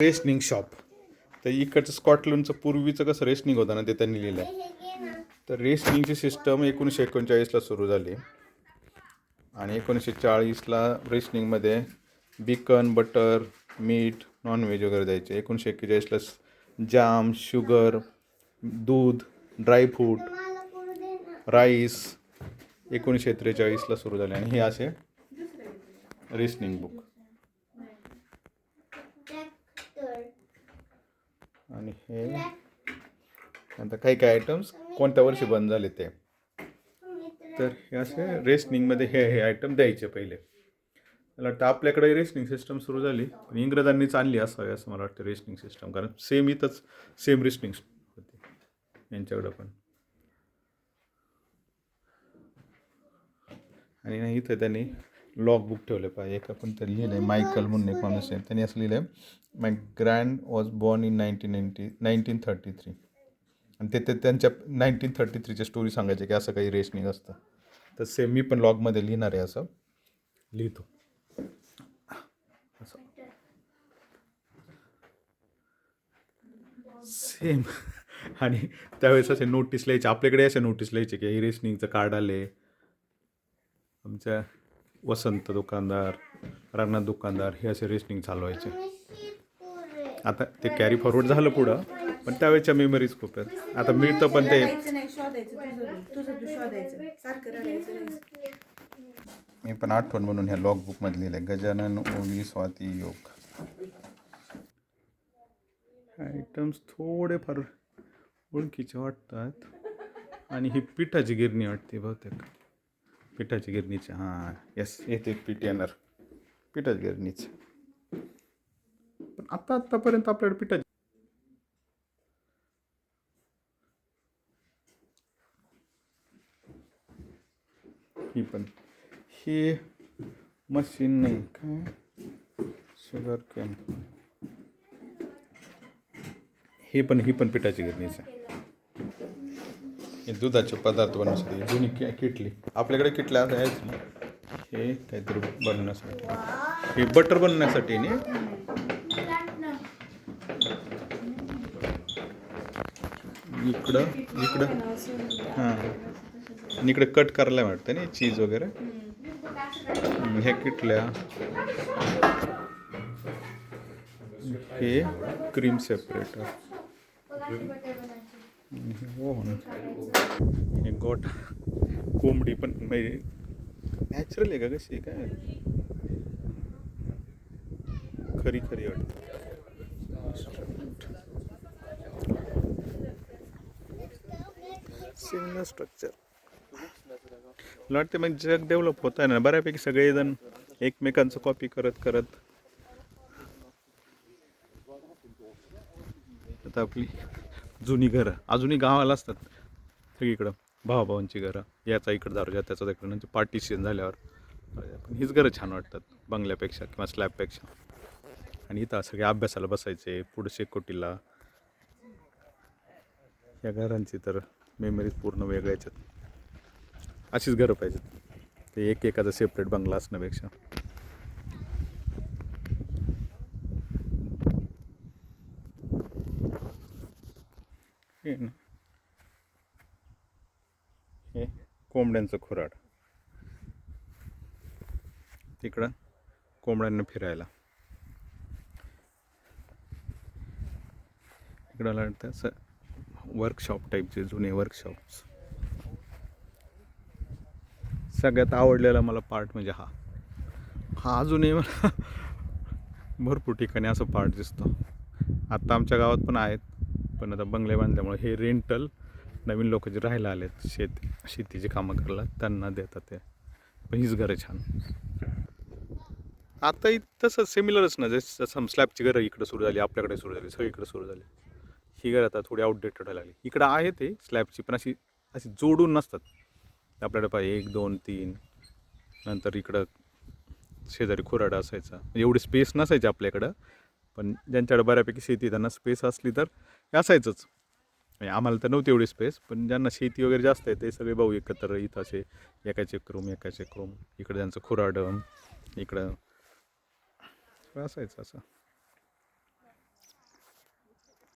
Rationing shop. तर इकडचं स्कॉटलंडचं पूर्वीचं कसं रेशनिंग होतं ना ते त्यांनी लिहिलं आहे. तर रेशनिंगची सिस्टम 1939ला सुरू झाली आणि 1940ला रेशनिंगमध्ये बिकन, बटर, मीठ, नॉनव्हेज वगैरे द्यायचे. 1941ला जाम, शुगर, दूध, ड्रायफ्रूट, राईस 1943ला सुरू झाले. आणि हे असे रेशनिंग बुक. आणि हे आता काही काही आयटम्स कोणत्या वर्षी बंद झाले ते. तर हे असे रेशनिंगमध्ये हे आयटम द्यायचे पहिले. मला वाटतं आपल्याकडे रेशनिंग सिस्टम सुरू झाली पण इंग्रजांनीच आणली असावी असं मला वाटतं रेशनिंग सिस्टम. कारण सेम इथंच सेम रेशनिंग होती यांच्याकडं पण. आणि नाही इथं त्यांनी लॉग बुक ठेवले पाहिजे. एक आपण तर लिहिलं आहे मायकल म्हणून एक माणूस आहे त्यांनी असं लिहिलं आहे, माय ग्रँड वॉज बॉर्न इन 1933. आणि ते त्यांच्या 1933च्या स्टोरी सांगायचे की असं काही रेशनिंग असतं. तर सेम मी पण लॉगमध्ये लिहिणार आहे असं लिहितो. सेम. आणि त्यावेळेस असे नोटीस लिहायचे आपल्याकडे, असे नोटीस लिहायचे की हे रेशनिंगचं कार्ड आले. आमच्या वसंत दुकानदार, राणा दुकानदार हे असे रेशनिंग चालवायचे. आता ते कॅरी फॉरवर्ड झालं पुढं पण त्यावेळेच्या मेमरीज खूप आहेत. आता मिळतं पण ते मी पण आठवण म्हणून ह्या लॉग बुकमध्ये लिहिलं आहे गजानन ओवी स्वाती योग. आयटम्स थोडेफार ओळखीचे वाटतात. आणि ही पिठाची गिरणी वाटते बहुतेक. पिठाची गिरणीचे हां येस येते पीठ येणार पिठाची गिरणीच. पण आत्तापर्यंत आपल्याकडे पिठाची ही पण ही मशीन नाही काय शुगर कॅन. ही पण पिठाची गिरणीच आहे. हे दुधाचे पदार्थ बनवण्यासाठी जुनी किटली आपल्याकडे किटल्या आहेत ना. हे काहीतरी बनवण्यासाठी हे बटर बनवण्यासाठी नाही. इकडं हां आणि इकडे कट करायला वाटतं ना चीज वगैरे. ह्या किटल्या हे क्रीम सेपरेटर. हो हे गोट कोंबडी पण म्हणजे नॅचरल आहे का कशी काय खरी वाटतं. सिग्नल स्ट्रक्चर मला वाटते मग जग डेव्हलप होत आहे ना बऱ्यापैकी. सगळेजण एकमेकांचं कॉपी करत आता आपली जुनी घरं अजूनही गावाला असतात सगळीकडं. भावाभावांची घरं याचा इकडं दारूच्या त्याचा इकडं नंतर पार्टिशन झाल्यावर पण हीच घरं छान वाटतात बंगल्यापेक्षा किंवा स्लॅबपेक्षा. आणि इथं सगळे अभ्यासाला बसायचे पुढे शेकोटीला. या घरांची तर मेमरीज पूर्ण वेगळ्याच आहेत. अशीच घरं पाहिजेत ते एखादा सेपरेट बंगला असण्यापेक्षा. हे कोंबड्यांचं खुराड. तिकडं कोंबड्यांना फिरायला. इकडं वाटतं असं वर्कशॉप टाईपचे जुने वर्कशॉप्स. सगळ्यात आवडलेला मला पार्ट म्हणजे हा अजूनही मला भरपूर ठिकाणी असं पार्ट दिसतो. आत्ता आमच्या गावात पण आहेत पण आता बंगले बांधल्यामुळे हे रेंटल नवीन लोक जे राहायला आलेत शेतीची कामं करायला त्यांना देतात ते. पण हीच घरं छान. आता तसं सिमिलरच ना जसं स्लॅबची घरं इकडं सुरू झाली आपल्याकडे सुरू झाली सगळीकडे सुरू झाली. ही घरं आता थोडी आउटडेटेड व्हायला लागली. इकडं आहे ते स्लॅबची पण अशी जोडून नसतात. आपल्याकडे पाहिजे 1 2 3 नंतर इकडं शेजारी खुराडा असायचा. म्हणजे एवढी स्पेस नसायची आपल्याकडं पण ज्यांच्याकडे बऱ्यापैकी शेती त्यांना स्पेस असली तर असायचंच. म्हणजे आम्हाला तर नव्हती एवढी स्पेस पण ज्यांना शेती वगैरे जास्त आहे ते सगळे भाऊ एकत्र इथं असे एकाच एक रूम इकडं त्यांचं खुराडं इकडं असायचं असं.